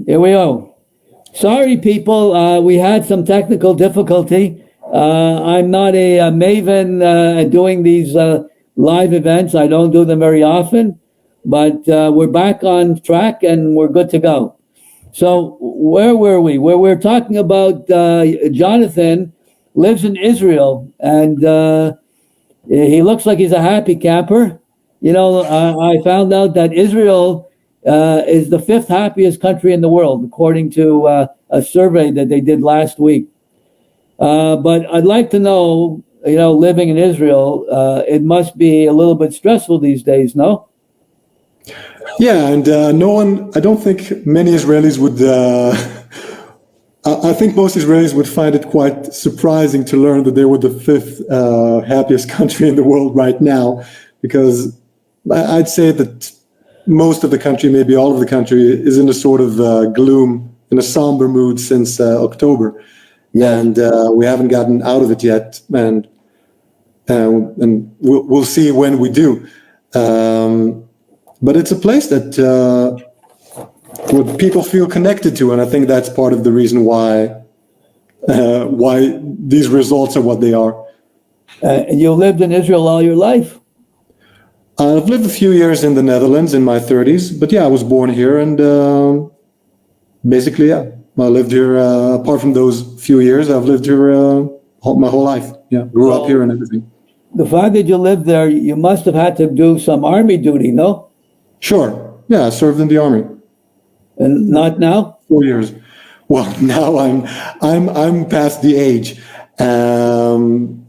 Here we go. Sorry, people. We had some technical difficulty. I'm not a maven at doing these live events. I don't do them very often, but we're back on track and we're good to go. So where were we? Where we're talking about Jonathan lives in Israel, and he looks like he's a happy camper. I found out that Israel is the fifth happiest country in the world, according to a survey that they did last week. But I'd like to know, living in Israel, it must be a little bit stressful these days, no? Yeah, and I don't think many Israelis would, I think most Israelis would find it quite surprising to learn that they were the fifth happiest country in the world right now, because I'd say that most of the country, maybe all of the country, is in a sort of gloom, in a somber mood since October. Yeah. And we haven't gotten out of it yet, and we'll see when we do. But it's a place that people feel connected to, and I think that's part of the reason why these results are what they are. You lived in Israel all your life? I've lived a few years in the Netherlands in my 30s, but yeah, I was born here, and basically, yeah, I lived here. Apart from those few years, I've lived here my whole life. Yeah, grew up here and everything. The fact that you lived there, you must have had to do some army duty, no? Sure. Yeah, I served in the army. And not now? 4 years. Well, now I'm past the age.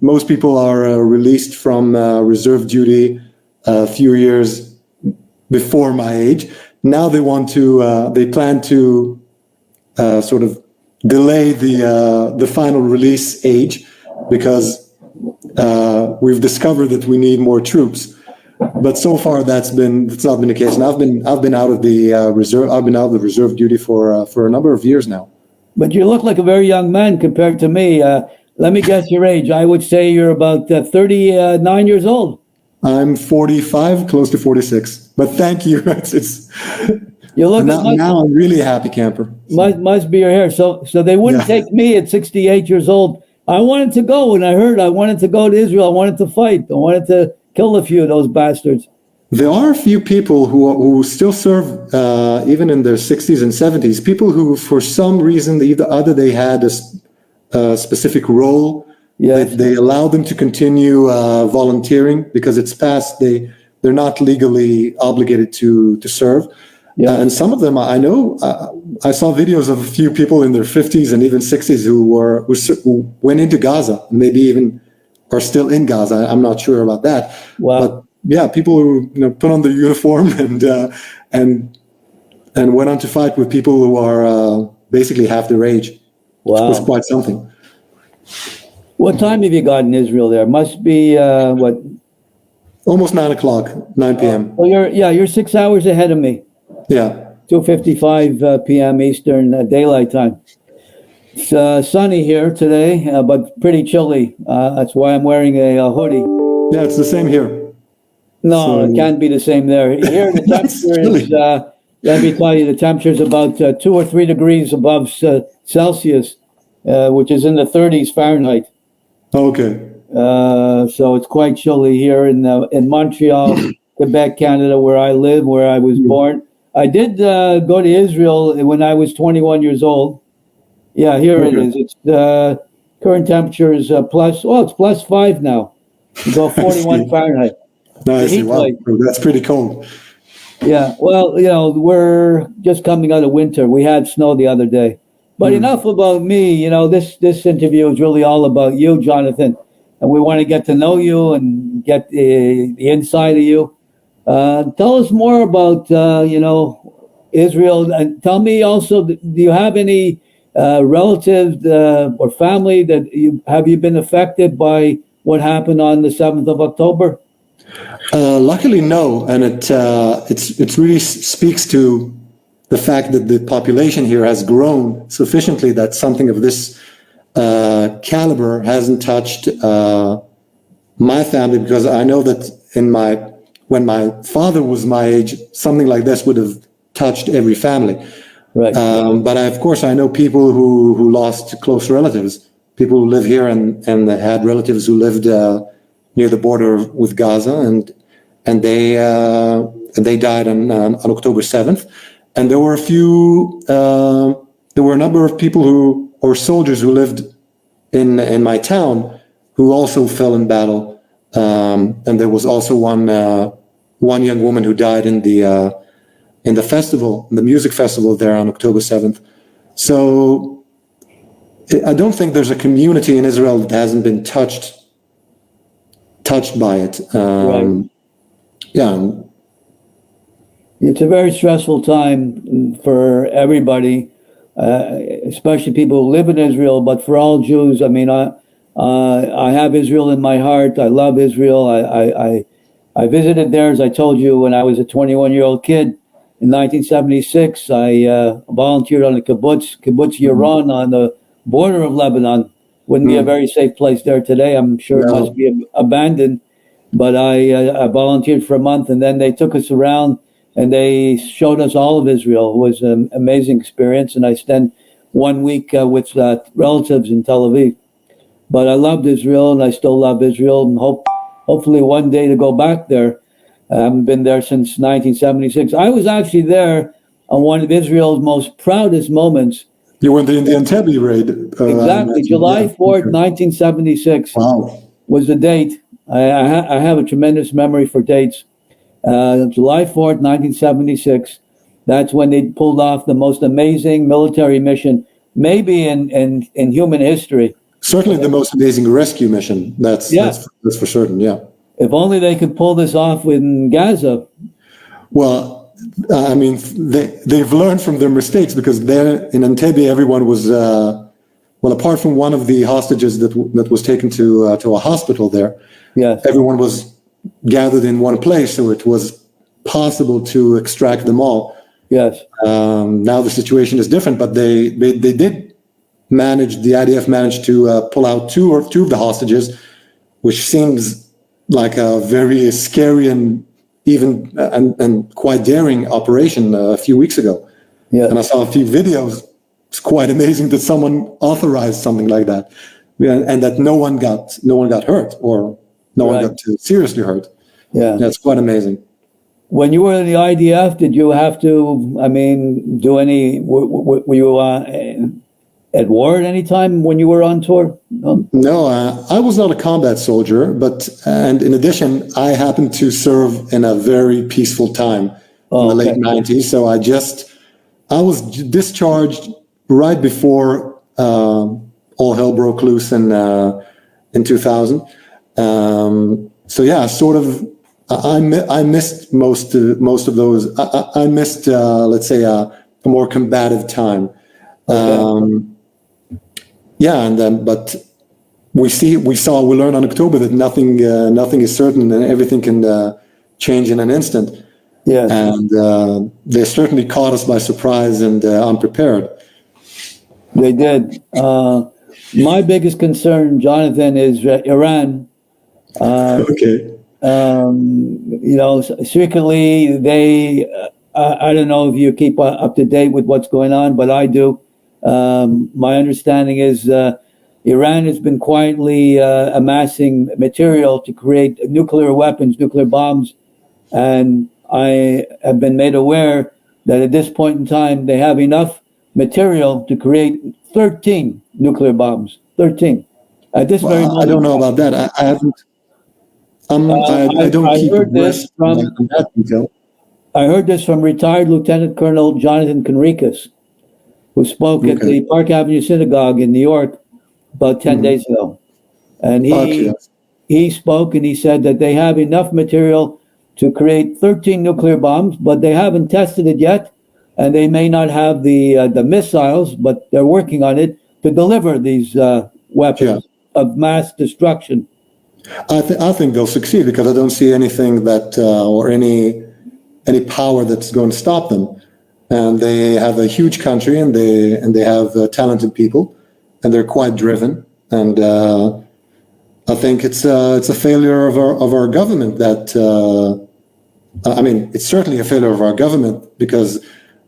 Most people are released from reserve duty a few years before my age. Now they plan to sort of delay the final release age, because we've discovered that we need more troops. But so far that's not been the case. And I've been out of the reserve. I've been out of the reserve duty for a number of years now. But you look like a very young man compared to me. Let me guess your age. I would say you're about 39 years old. I'm 45, close to 46. But thank you. You look now I'm really a happy camper. Must be your hair. So they wouldn't take me at 68 years old. I wanted to go, and I wanted to go to Israel. I wanted to fight. I wanted to kill a few of those bastards. There are a few people who still serve, even in their 60s and 70s. People who, for some reason, either they had a specific role. Yes. They allow them to continue volunteering because it's past. They're not legally obligated to serve. Yeah. And some of them, I know, I saw videos of a few people in their 50s and even 60s who went into Gaza, maybe even are still in Gaza. I'm not sure about that. Wow. But yeah, people who put on their uniform and went on to fight with people who are basically half their age. Wow. It was quite something. What time have you got in Israel there? Must be what? Almost 9 o'clock, 9 p.m. Well, you're 6 hours ahead of me. Yeah. 2:55 p.m. Eastern Daylight Time. It's sunny here today, but pretty chilly. That's why I'm wearing a hoodie. Yeah, it's the same here. No, it can't be the same there. Here the temperature is, let me tell you, the temperature is about 2 or 3 degrees above Celsius, which is in the 30s Fahrenheit. Okay. So it's quite chilly here in Montreal, Quebec, Canada, where I live, where I was born. I did go to Israel when I was 21 years old. Yeah, here it is. It's current temperature is it's +5 now. You go 41 Fahrenheit. Nice. Wow. That's pretty cold. Yeah. Well, we're just coming out of winter. We had snow the other day. But enough about me. This interview is really all about you, Jonathan. And we want to get to know you and get the inside of you. Tell us more about, Israel. And tell me also, do you have any relatives or family that have you been affected by what happened on the 7th of October? Luckily, no. And it really speaks to the fact that the population here has grown sufficiently that something of this caliber hasn't touched my family, because I know that when my father was my age, something like this would have touched every family. Right. But of course, I know people who lost close relatives, people who live here and had relatives who lived near the border with Gaza, and they died on October 7th. And there were a number of people or soldiers who lived in my town who also fell in battle. And there was also one young woman who died in the festival, the music festival there on October 7th. So I don't think there's a community in Israel that hasn't been touched by it. Right. Yeah. It's a very stressful time for everybody, especially people who live in Israel, but for all Jews. I mean, I have Israel in my heart. I love Israel. I visited there, as I told you, when I was a 21-year-old kid. In 1976, I volunteered on the kibbutz Yaron on the border of Lebanon. Wouldn't be a very safe place there today. I'm sure it must be abandoned. But I volunteered for a month, and then they took us around, and they showed us all of Israel. It was an amazing experience, and I spent 1 week with relatives in Tel Aviv. But I loved Israel, and I still love Israel, and hopefully one day to go back there. I haven't been there since 1976. I was actually there on one of Israel's most proudest moments. You were in the Entebbe raid. Exactly. July 4th, 1976 was the date. I have a tremendous memory for dates. July 4th, 1976. That's when they pulled off the most amazing military mission, maybe in human history. Certainly the most amazing rescue mission. That's for certain, yeah. If only they could pull this off in Gaza. Well, I mean, they've learned from their mistakes, because there in Entebbe, everyone was, apart from one of the hostages that was taken to a hospital there, yes, everyone was gathered in one place, so it was possible to extract them all. Yes. Now the situation is different, but they did manage. The IDF managed to pull out two of the hostages, which seems like a very scary and even and quite daring operation a few weeks ago. Yeah. And I saw a few videos. It's quite amazing that someone authorized something like that, and that no one got hurt, or no one got seriously hurt. Yeah, that's quite amazing. When you were in the IDF, did you have to? I mean, do any? Were you at war at any time when you were on tour? No, I was not a combat soldier, and in addition, I happened to serve in a very peaceful time in the late 90s. So I was discharged right before all hell broke loose in 2000. So yeah, sort of, I missed most of those. I missed, let's say, a more combative time. Yeah, and then, but we learned on October that nothing is certain, and everything can change in an instant. Yeah, and they certainly caught us by surprise and unprepared. They did. My biggest concern, Jonathan, is Iran. Okay. Secretly they. I don't know if you keep up to date with what's going on, but I do. My understanding is Iran has been quietly amassing material to create nuclear weapons, nuclear bombs, and I have been made aware that at this point in time they have enough material to create 13 nuclear bombs. 13. At this very moment. I don't know about that. I haven't. I don't keep abreast on that detail. I heard this from retired Lieutenant Colonel Jonathan Dunsky, who spoke at the Park Avenue Synagogue in New York about 10 days ago. And he spoke and he said that they have enough material to create 13 nuclear bombs, but they haven't tested it yet. And they may not have the missiles, but they're working on it to deliver these weapons of mass destruction. I think they'll succeed, because I don't see anything that or any power that's going to stop them. And they have a huge country, and they have talented people, and they're quite driven. And I think it's a failure of our government. That I mean, it's certainly a failure of our government, because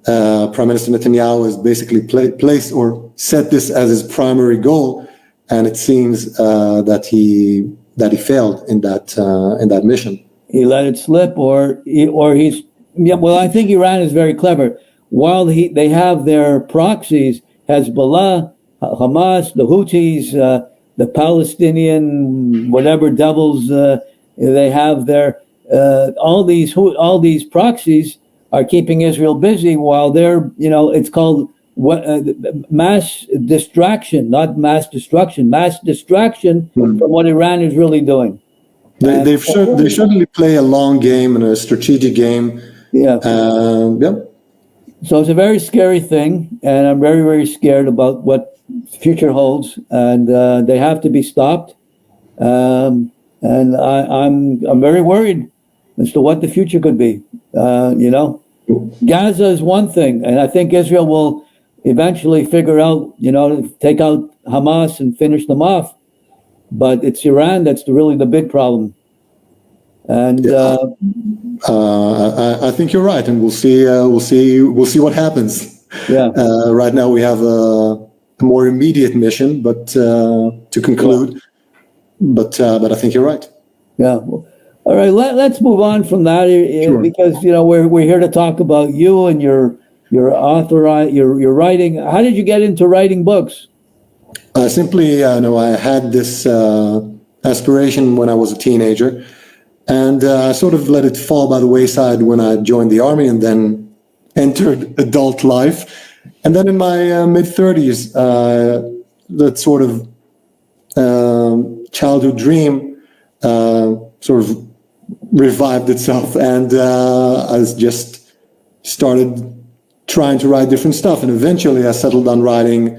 Prime Minister Netanyahu has basically placed or set this as his primary goal, and it seems that he failed in that mission. He let it slip, or he's. Yeah, well, I think Iran is very clever. While they have their proxies, Hezbollah, Hamas, the Houthis, the Palestinian whatever devils they have there. All these proxies are keeping Israel busy while they're, it's called mass distraction, not mass destruction. Mass distraction from what Iran is really doing. They certainly play a long game and a strategic game. Yeah. Yeah. So it's a very scary thing, and I'm very, very scared about what the future holds, and they have to be stopped. And I'm very worried as to what the future could be. Gaza is one thing, and I think Israel will eventually figure out, take out Hamas and finish them off. But it's Iran that's really the big problem. And I think you're right, and we'll see what happens. Yeah. Right now we have a more immediate mission, but to conclude. Yeah. But I think you're right. Yeah. All right. Let's move on from that, sure. Because we're here to talk about you and your writing. How did you get into writing books? Simply, I had this aspiration when I was a teenager, and I sort of let it fall by the wayside when I joined the army and then entered adult life. And then in my mid-30s, that sort of childhood dream sort of revived itself, and I just started trying to write different stuff. And eventually I settled on writing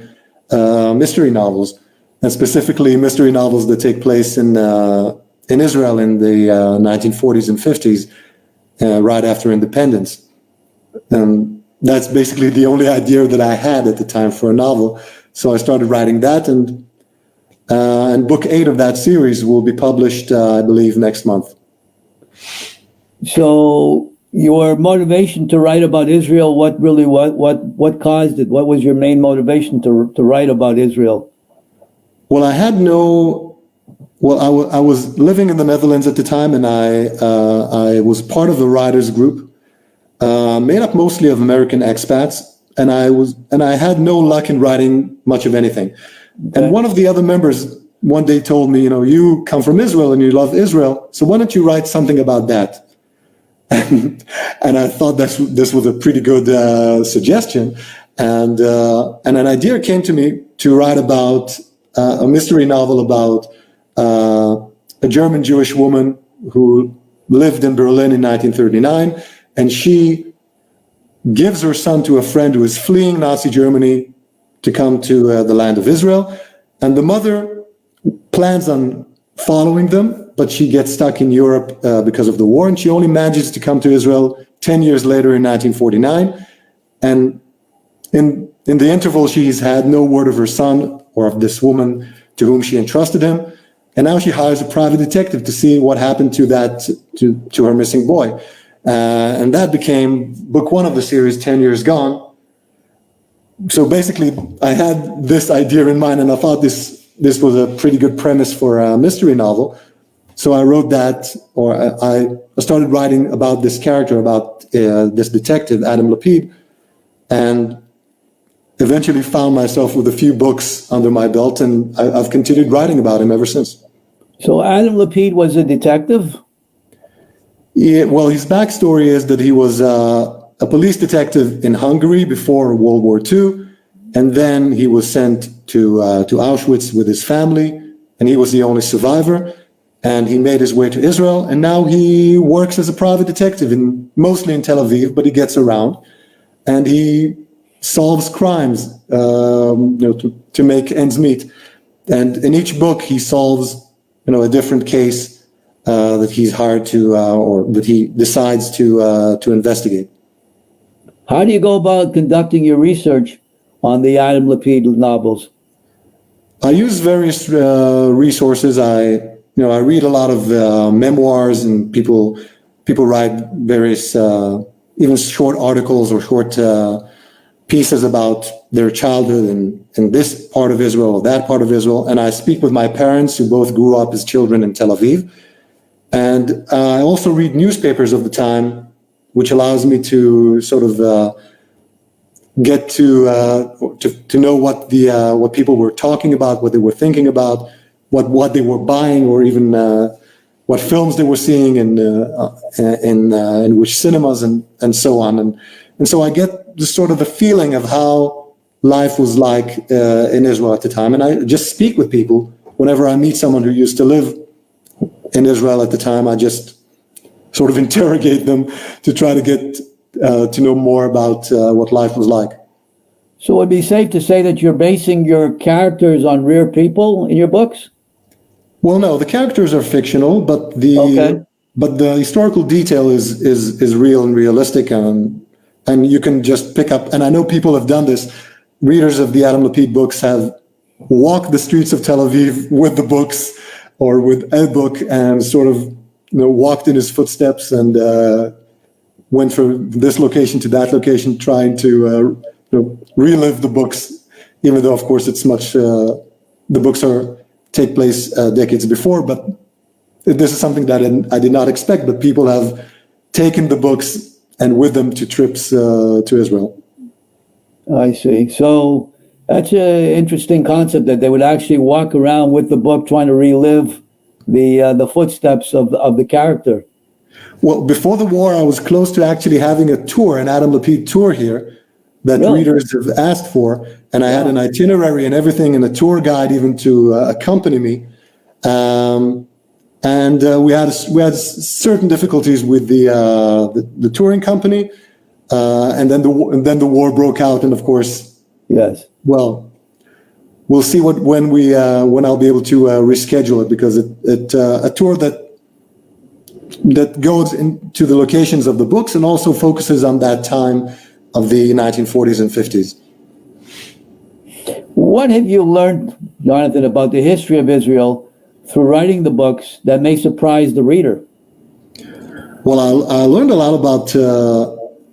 mystery novels, and specifically mystery novels that take place in Israel in the 1940s and 50s, right after independence. And that's basically the only idea that I had at the time for a novel. So I started writing that, and book 8 of that series will be published, I believe, next month. So your motivation to write about Israel, what caused it? What was your main motivation to write about Israel? Well, I was living in the Netherlands at the time, and I was part of a writers group made up mostly of American expats, and I had no luck in writing much of anything. Okay. And one of the other members one day told me, you come from Israel and you love Israel, so why don't you write something about that? And I thought this was a pretty good suggestion, and an idea came to me to write about a mystery novel about a German Jewish woman who lived in Berlin in 1939, and she gives her son to a friend who is fleeing Nazi Germany to come to the land of Israel, and the mother plans on following them, but she gets stuck in Europe because of the war, and she only manages to come to Israel 10 years later in 1949. And in the interval, she's had no word of her son or of this woman to whom she entrusted him, and now she hires a private detective to see what happened to her missing boy. And that became book 1 of the series, 10 Years Gone. So basically, I had this idea in mind, and I thought this was a pretty good premise for a mystery novel. So I wrote that, or I started writing about this character, about this detective, Adam Lapid, and eventually found myself with a few books under my belt, and I've continued writing about him ever since. So Adam Lapid was a detective? Yeah, well, his backstory is that he was a police detective in Hungary before World War II, and then he was sent to Auschwitz with his family, and he was the only survivor, and he made his way to Israel, and now he works as a private detective, mostly in Tel Aviv, but he gets around, and he solves crimes to make ends meet. And in each book, he solves a different case that he's hired to, or that he decides to investigate. How do you go about conducting your research on the Adam Lapid novels? I use various resources. I read a lot of memoirs, and people write various even short articles or short pieces about their childhood in this part of Israel or that part of Israel. And I speak with my parents who both grew up as children in Tel Aviv. And I also read newspapers of the time, which allows me to sort of get to know what people were talking about, what they were thinking about, what they were buying, or even what films they were seeing in which cinemas and so on. And so I get the sort of the feeling of how life was like in Israel at the time. And I just speak with people whenever I meet someone who used to live in Israel at the time. I just sort of interrogate them to try to get to know more about what life was like. So it would be safe to say that you're basing your characters on real people in your books? Well, no, the characters are fictional, but the historical detail is real and realistic, and you can just pick up. And I know people have done this. Readers of the Adam Lapid books have walked the streets of Tel Aviv with the books or with a book and sort of walked in his footsteps and went from this location to that location, trying to relive the books, even though, of course, it's much. The books take place decades before, but this is something that I did not expect. But people have taken the books and with them to trips to Israel. I see. So that's an interesting concept that they would actually walk around with the book, trying to relive the footsteps of the character. Well, before the war, I was close to actually having a tour, an Adam Lapid tour here, that readers have asked for, and I had an itinerary and everything, and a tour guide even to accompany me. And we had certain difficulties with the touring company, and then the war broke out, and of course, yes. Well, we'll see when I'll be able to reschedule it, because a tour that goes into the locations of the books and also focuses on that time of the 1940s and 50s. What have you learned, Jonathan, about the history of Israel through writing the books that may surprise the reader? Well, I learned a lot about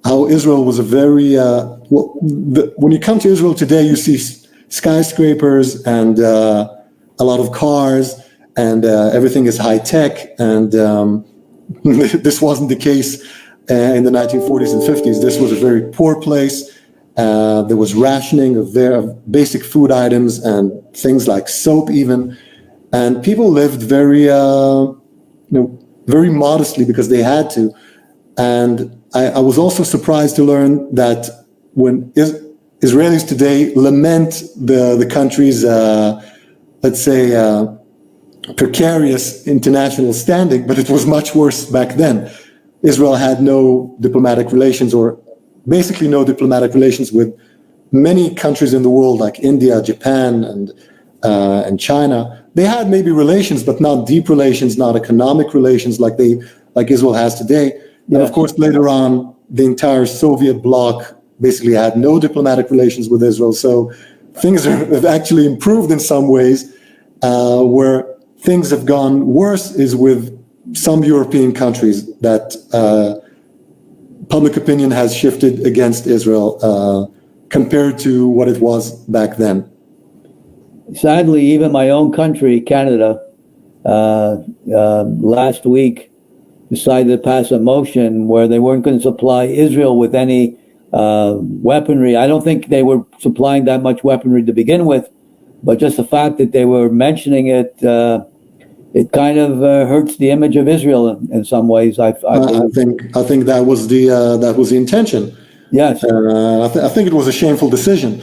how Israel was a very... when you come to Israel today, you see skyscrapers and a lot of cars, and everything is high-tech, and this wasn't the case in the 1940s and 50s. This was a very poor place. There was rationing of basic food items and things like soap even. And people lived very modestly because they had to. And I was also surprised to learn that when Israelis today lament the country's, let's say, precarious international standing, but it was much worse back then. Israel had no diplomatic relations, or basically no diplomatic relations, with many countries in the world, like India, Japan, and China. They had maybe relations, but not deep relations, not economic relations like Israel has today. And of course, later on, the entire Soviet bloc basically had no diplomatic relations with Israel. So things have actually improved in some ways. Where things have gone worse is with some European countries that public opinion has shifted against Israel compared to what it was back then. Sadly, even my own country, Canada, last week decided to pass a motion where they weren't going to supply Israel with any weaponry. I don't think they were supplying that much weaponry to begin with, but just the fact that they were mentioning it, it kind of hurts the image of Israel in some ways. I think that was the intention. Yes, I think it was a shameful decision.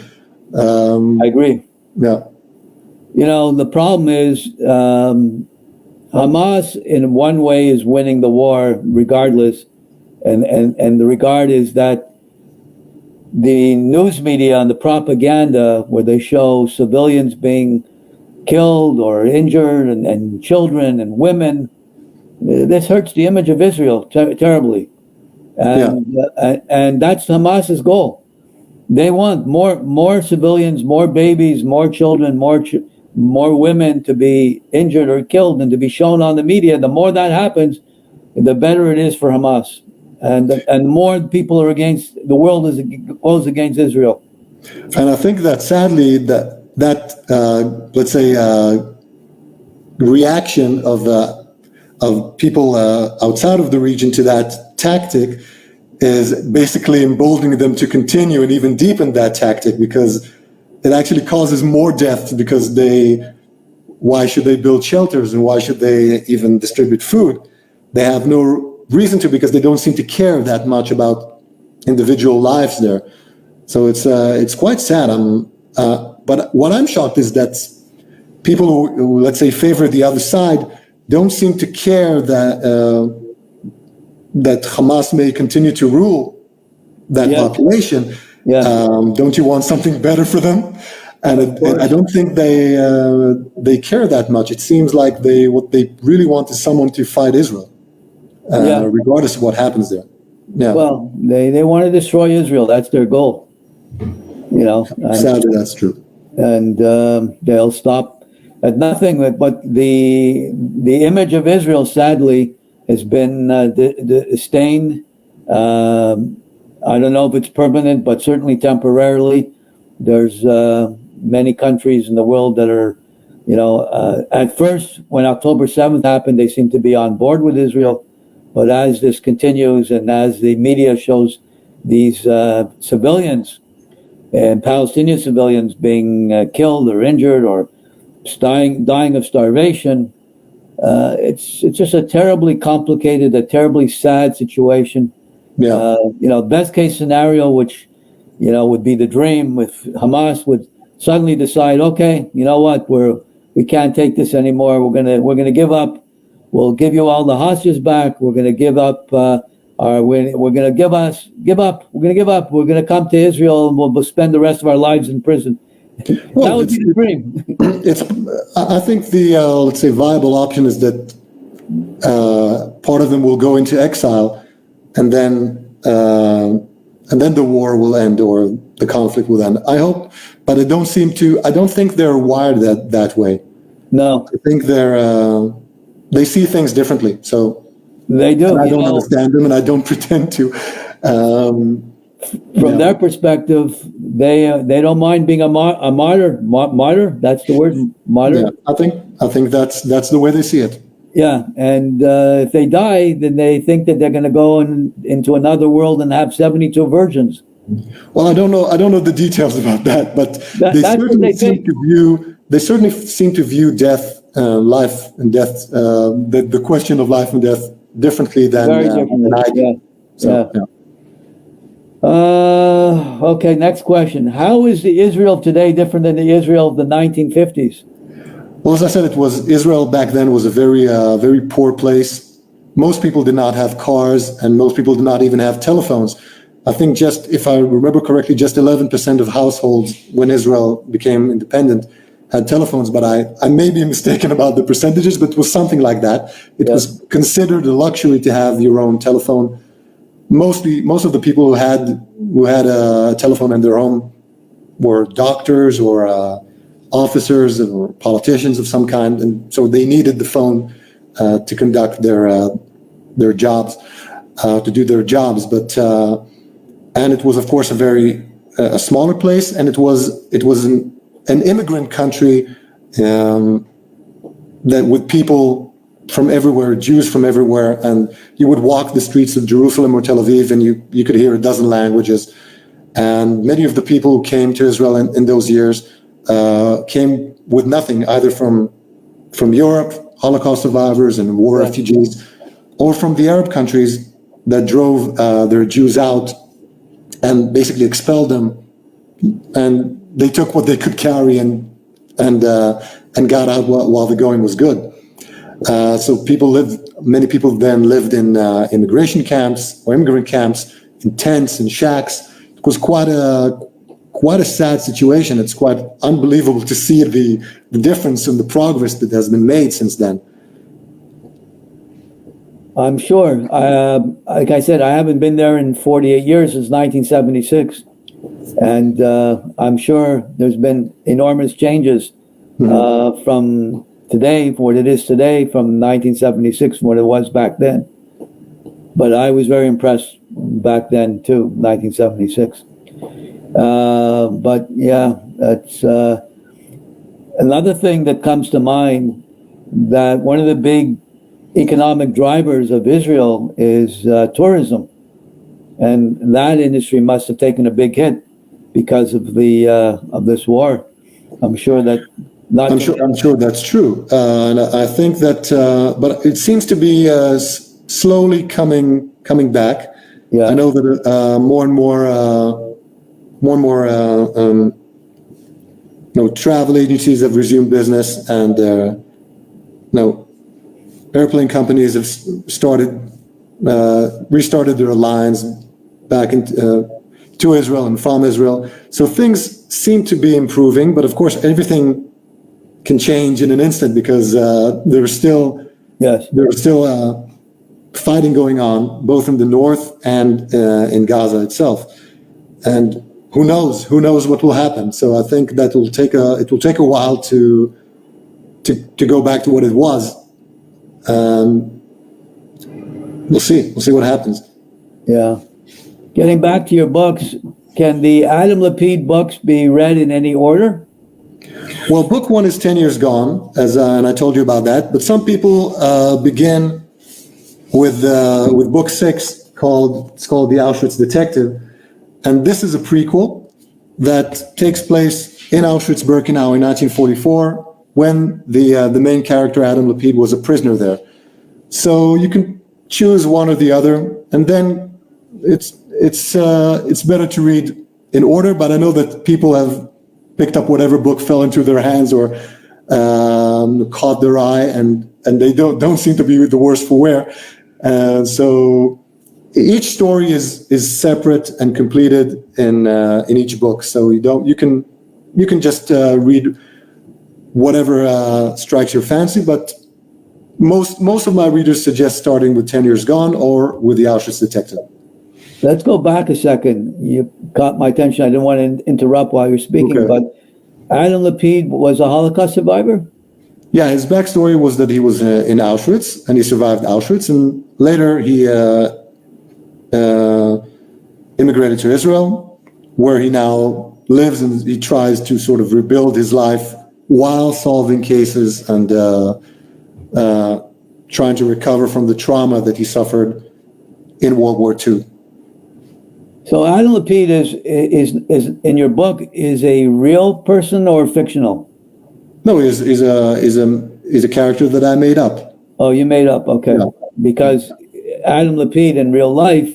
I agree. Yeah. The problem is Hamas in one way is winning the war regardless, and the regard is that the news media and the propaganda where they show civilians being killed or injured and children and women, this hurts the image of Israel terribly. And that's Hamas's goal. They want more civilians, more babies, more children, more women to be injured or killed and to be shown on the media. The more that happens, the better it is for Hamas. and more people are against, the world goes against Israel. And I think that sadly that let's say reaction of people outside of the region to that tactic is basically emboldening them to continue and even deepen that tactic, because it actually causes more death, because why should they build shelters and why should they even distribute food? They have no reason to, because they don't seem to care that much about individual lives there. So it's quite sad. But what I'm shocked is that people who, let's say, favor the other side don't seem to care that Hamas may continue to rule that population. Yeah. Don't you want something better for them? And I don't think they care that much. It seems like what they really want is someone to fight Israel, regardless of what happens there. Yeah. Well, they want to destroy Israel. That's their goal. Sadly, that's true. And they'll stop at nothing. But the image of Israel, sadly, has been stained. I don't know if it's permanent, but certainly temporarily. There's many countries in the world that are, at first, when October 7th happened, they seemed to be on board with Israel. But as this continues and as the media shows these civilians and Palestinian civilians being killed or injured or dying of starvation, it's just a terribly complicated, a terribly sad situation. Yeah. Best case scenario, which would be the dream, if Hamas would suddenly decide, okay, you know what, we can't take this anymore. We're gonna give up. We'll give you all the hostages back. We're gonna give up. We're gonna give up. We're gonna come to Israel and we'll spend the rest of our lives in prison. Well, that would be the dream. I think the let's say viable option is that part of them will go into exile, and then the war will end, or the conflict will end. I hope, but I don't think they're wired that way. No, I think they see things differently. So they do. I don't understand them, and I don't pretend to. From their perspective, they don't mind being a martyr. Martyr, that's the word, martyr. Yeah, I think that's the way they see it. Yeah, and if they die, then they think that they're going to go into another world and have 72 virgins. Well, I don't know the details about that, but they certainly seem to view death, life and death, the question of life and death differently than I do. Yeah. So, yeah. Okay, next question. How is the Israel today different than the Israel of the 1950s? Well, as I said, Israel back then was a very poor place. Most people did not have cars, and most people did not even have telephones. I think if I remember correctly, just 11% of households when Israel became independent had telephones, but I may be mistaken about the percentages, but it was something like that. It was considered a luxury to have your own telephone. Most of the people who had a telephone in their home were doctors or officers or politicians of some kind, and so they needed the phone to conduct their jobs, to do their jobs. But and it was, of course, a smaller place, and it was an immigrant country that with people from everywhere, Jews from everywhere, and you would walk the streets of Jerusalem or Tel Aviv, and you could hear a dozen languages. And many of the people who came to Israel in those years came with nothing, either from Europe, Holocaust survivors and war refugees, or from the Arab countries that drove their Jews out and basically expelled them, and they took what they could carry and got out while the going was good. So many people then lived in immigration camps or immigrant camps, in tents and shacks. It was quite a sad situation. It's quite unbelievable to see the difference and the progress that has been made since then. I'm sure. Like I said, I haven't been there in 48 years, since 1976. And I'm sure there's been enormous changes from today, what it is today, from 1976, what it was back then. But I was very impressed back then too, 1976. But yeah, that's another thing that comes to mind, that one of the big economic drivers of Israel is tourism, and that industry must have taken a big hit because of the of this war. I'm sure that. I'm sure that's true, and I think that, but it seems to be slowly coming back. Yeah. I know that more and more travel agencies have resumed business, and airplane companies have restarted their lines back to Israel and from Israel. So things seem to be improving, but of course everything can change in an instant, because there's still fighting going on both in the north and in Gaza itself, and who knows what will happen. So I think that it will take a while to go back to what it was. We'll see what happens. Yeah. Getting back to your books, can the Adam Lapid books be read in any order? Well, book 1 is 10 Years Gone, and I told you about that. But some people begin with book 6, called The Auschwitz Detective, and this is a prequel that takes place in Auschwitz-Birkenau in 1944, when the main character Adam Lapid was a prisoner there. So you can choose one or the other, and then it's better to read in order. But I know that people have picked up whatever book fell into their hands or caught their eye, and they don't seem to be the worse for wear. So each story is separate and completed in each book. So you can just read whatever strikes your fancy. But most of my readers suggest starting with 10 Years Gone or with The Auschwitz Detective. Let's go back a second. You caught my attention. I didn't want to interrupt while you're speaking, Okay. but Adam Lapid was a Holocaust survivor? Yeah, his backstory was that he was in Auschwitz, and he survived Auschwitz, and later he immigrated to Israel, where he now lives, and he tries to sort of rebuild his life while solving cases and trying to recover from the trauma that he suffered in World War II. So Adam Lapid is in your book, is a real person or fictional? No, he's a character that I made up. Oh, you made up, okay. Yeah. Because Adam Lapid in real life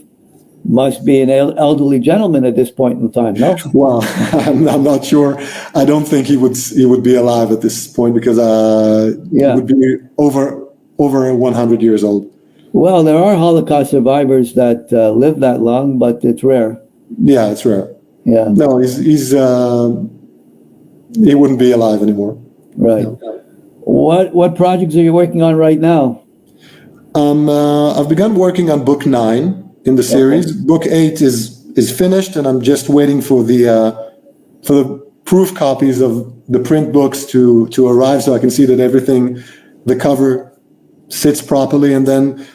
must be an elderly gentleman at this point in time, no? Well, I'm not sure. I don't think he would be alive at this point, because he would be over 100 years old. Well, there are Holocaust survivors that live that long, but it's rare. Yeah, it's rare. Yeah. No, he wouldn't be alive anymore. Right. No. What projects are you working on right now? I've begun working on book 9 in the series. Okay. Book 8 is finished, and I'm just waiting for the proof copies of the print books to arrive, so I can see that the cover sits properly, and then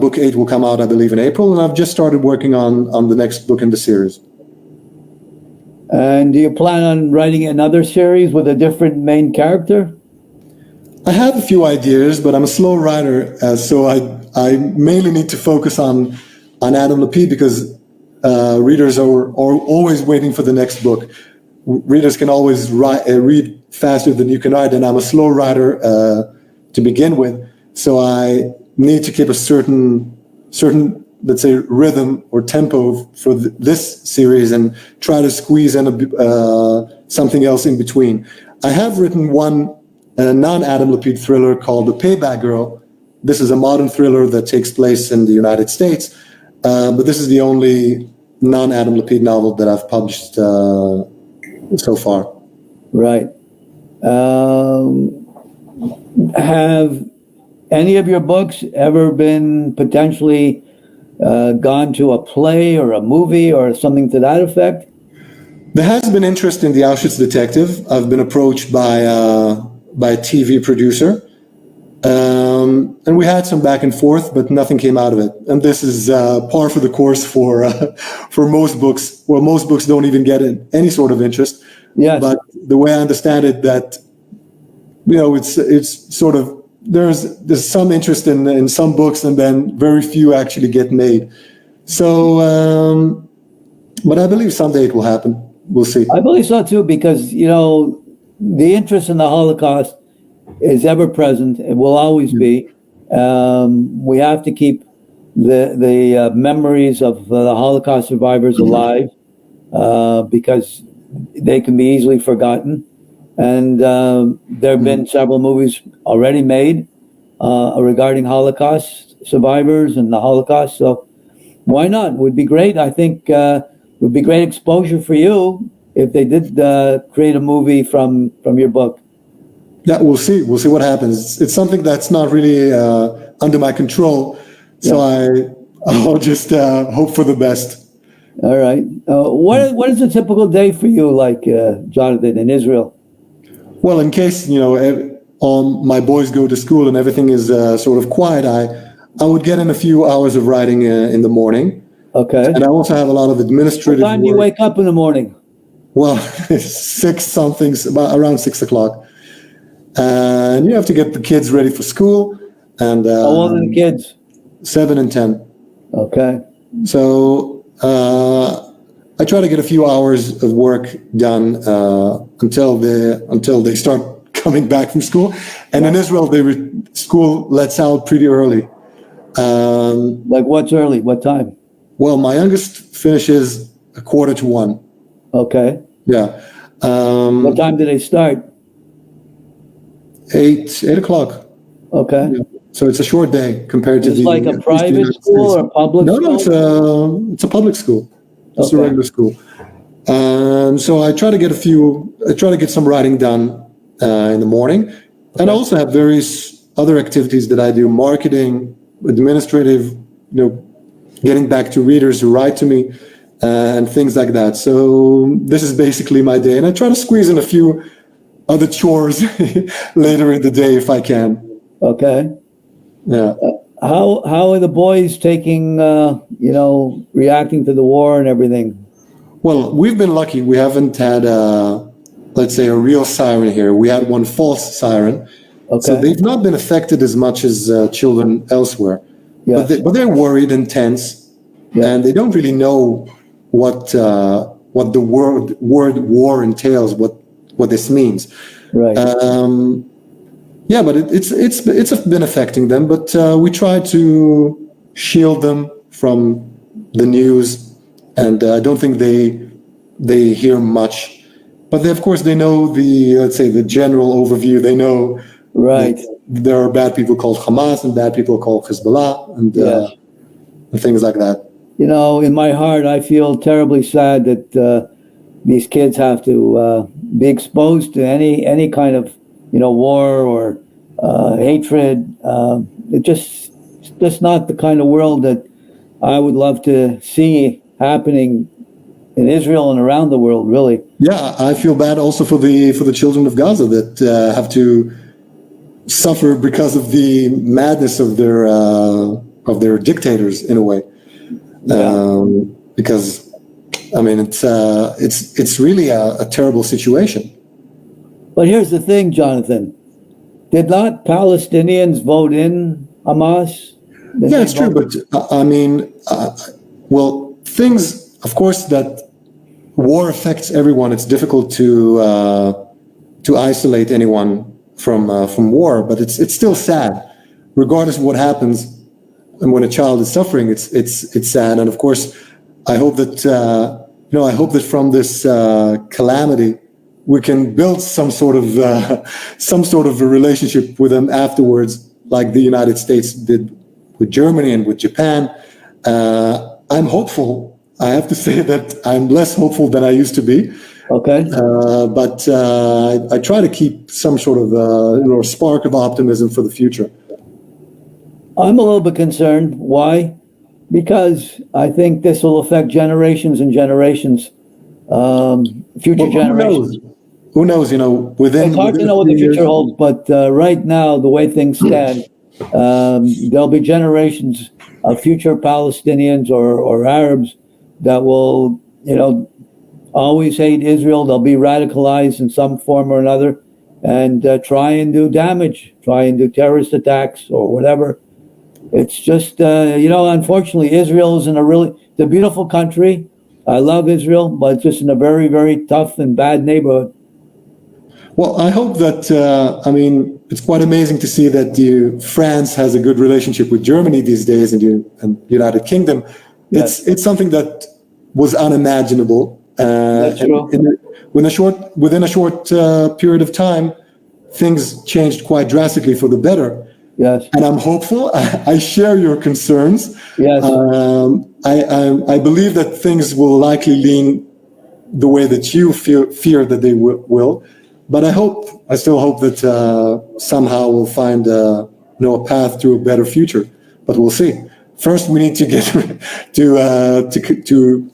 book 8 will come out, I believe, in April, and I've just started working on the next book in the series. And do you plan on writing another series with a different main character? I have a few ideas, but I'm a slow writer, so I mainly need to focus on Adam Lapid, because readers are always waiting for the next book. Readers can always read faster than you can write, and I'm a slow writer to begin with, so I need to keep a certain let's say rhythm or tempo for this series, and try to squeeze in something else in between. I have written one non-Adam Lapid thriller called The Payback Girl. This is a modern thriller that takes place in the United States, but this is the only non-Adam Lapid novel that I've published so far. Right. Have any of your books ever been potentially gone to a play or a movie or something to that effect? There has been interest in The Auschwitz Detective. I've been approached by a TV producer. and we had some back and forth, but nothing came out of it. And this is par for the course for most books. Well, most books don't even get any sort of interest. Yes. But the way I understand it, that it's sort of there's some interest in some books, and then very few actually get made. So, but I believe someday it will happen. We'll see. I believe so too, because the interest in the Holocaust is ever present. It will always be. We have to keep the memories of the Holocaust survivors alive, because they can be easily forgotten. And there have been several movies already made regarding Holocaust survivors and the Holocaust. So why not? Would be great. I think would be great exposure for you if they did create a movie from your book. Yeah, we'll see. We'll see what happens. It's something that's not really under my control, so I'll just hope for the best. All right. What is a typical day for you, like Jonathan, in Israel? Well, in case my boys go to school and everything is sort of quiet, I would get in a few hours of writing in the morning. Okay. And I also have a lot of administrative What time do you wake up in the morning? Well, around 6 o'clock. And you have to get the kids ready for school. And how old are the kids? 7 and 10. Okay. So I try to get a few hours of work done until they start coming back from school. And in Israel, school lets out pretty early. Like what's early? What time? Well, my youngest finishes 1:45. Okay. Yeah. What time do they start? 8 o'clock. Okay. Yeah. So it's a short day compared to It's like a private school or a public school? No, it's a public school. It's a regular school. So I try to get some writing done in the morning. And I also have various other activities that I do: marketing, administrative, getting back to readers who write to me, and things like that. So this is basically my day, and I try to squeeze in a few other chores later in the day if I can. Okay. Yeah. How are the boys taking, reacting to the war and everything? Well, we've been lucky. We haven't had, let's say, a real siren here. We had one false siren. Okay. So they've not been affected as much as children elsewhere. Yes. But they're worried and tense, and they don't really know what the word war entails, what this means. Right. Yeah, but it's been affecting them. But we try to shield them from the news, and I don't think they hear much. But of course they know the general overview. They know. Right. There are bad people called Hamas and bad people called Hezbollah and things like that. In my heart, I feel terribly sad that these kids have to be exposed to any kind of, war or hatred. It's just not the kind of world that I would love to see happening in Israel and around the world, really. Yeah, I feel bad also for the children of Gaza that have to suffer because of the madness of their dictators in a way. Because I mean it's really a terrible situation. But here's the thing, Jonathan. Did not Palestinians vote in Hamas? Yeah, it's true, but things, of course, that war affects everyone. It's difficult to isolate anyone from war, but it's still sad, regardless of what happens. And when a child is suffering, it's sad. And of course, I hope that from this calamity, we can build some sort of a relationship with them afterwards, like the United States did with Germany and with Japan. I'm hopeful. I have to say that I'm less hopeful than I used to be. Okay. But I try to keep some sort of spark of optimism for the future. I'm a little bit concerned. Why? Because I think this will affect generations and generations, future generations. Who knows? It's hard to know what the future holds, but right now, the way things stand, there'll be generations of future Palestinians or Arabs that will, always hate Israel. They'll be radicalized in some form or another and try and do damage, try and do terrorist attacks or whatever. It's just, unfortunately, Israel is it's a beautiful country. I love Israel, but it's just in a very, very tough and bad neighborhood. Well, I hope that, it's quite amazing to see that France has a good relationship with Germany these days and United Kingdom. Yes. It's something that was unimaginable. That's true. Within a short period of time, things changed quite drastically for the better. Yes. And I'm hopeful. I share your concerns. Yes. I believe that things will likely lean the way that you fear that they will. But I still hope that somehow we'll find a path to a better future. But we'll see. First, we need to get to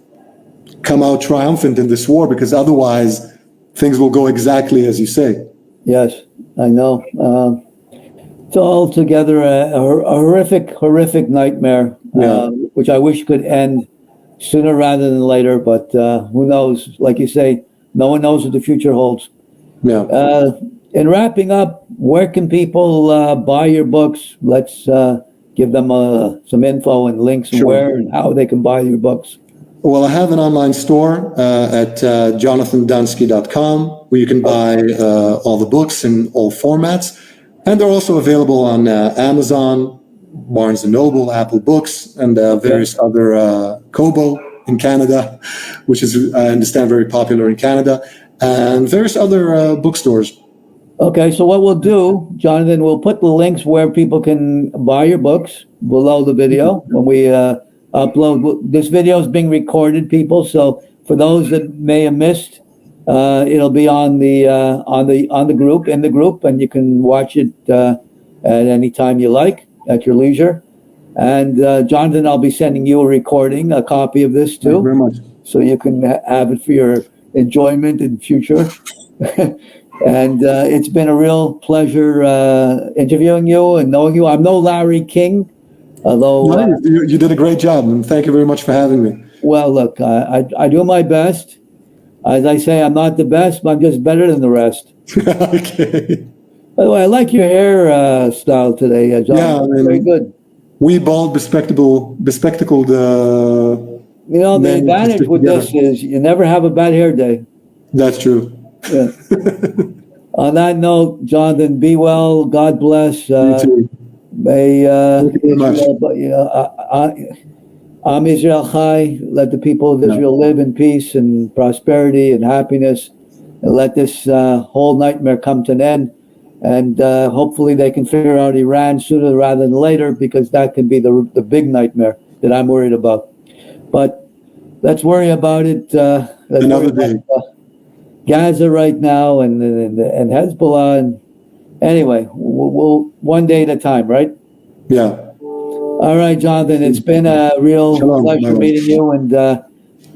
come out triumphant in this war, because otherwise things will go exactly as you say. Yes, I know. It's altogether a horrific nightmare, which I wish could end sooner rather than later. But who knows? Like you say, no one knows what the future holds. Yeah. In wrapping up, where can people buy your books? Let's give them some info and links and where and how they can buy your books. Well, I have an online store at jonathandunsky.com where you can buy all the books in all formats. And they're also available on Amazon, Barnes & Noble, Apple Books, and various other Kobo in Canada, which is, I understand, very popular in Canada, and various other bookstores. Okay, so what we'll do, Jonathan, we'll put the links where people can buy your books below the video when we upload. This video is being recorded, people. So for those that may have missed, it'll be on the group, in the group, and you can watch it at any time you like at your leisure. And Jonathan, I'll be sending you a recording, a copy of this too. Thank you very much. So you can have it for your enjoyment in future. And it's been a real pleasure interviewing you and knowing you. I'm no Larry King, although you did a great job, and thank you very much for having me. Well, look, I do my best. As I say, I'm not the best, but I'm just better than the rest. Okay. By the way, I like your hair style today, John. Yeah, very good. We bald, bespectacled. The advantage with this is you never have a bad hair day. That's true. Yeah. On that note, Jonathan, be well. God bless. You too. May Thank you very much. Am Israel Chai. Let the people of Israel live in peace and prosperity and happiness, and let this whole nightmare come to an end. And hopefully they can figure out Iran sooner rather than later, because that could be the big nightmare that I'm worried about. But let's worry about it. Another day. Gaza right now and Hezbollah. And anyway, we'll one day at a time, right? Yeah. All right, Jonathan. It's been a real pleasure meeting you, and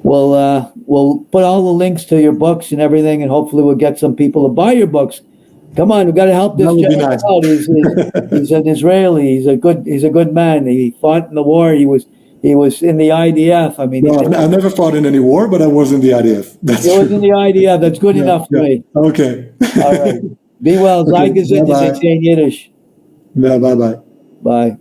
we'll put all the links to your books and everything, and hopefully we'll get some people to buy your books. Come on, we've got to help this gentleman out. He's an Israeli. He's a good man. He fought in the war. He was in the IDF. I mean, I never fought in any war, but I was in the IDF. He was in the IDF. That's good enough for me. Okay. All right. Be well. Zeig gesund, as they say in Yiddish. Yeah, bye-bye. Bye.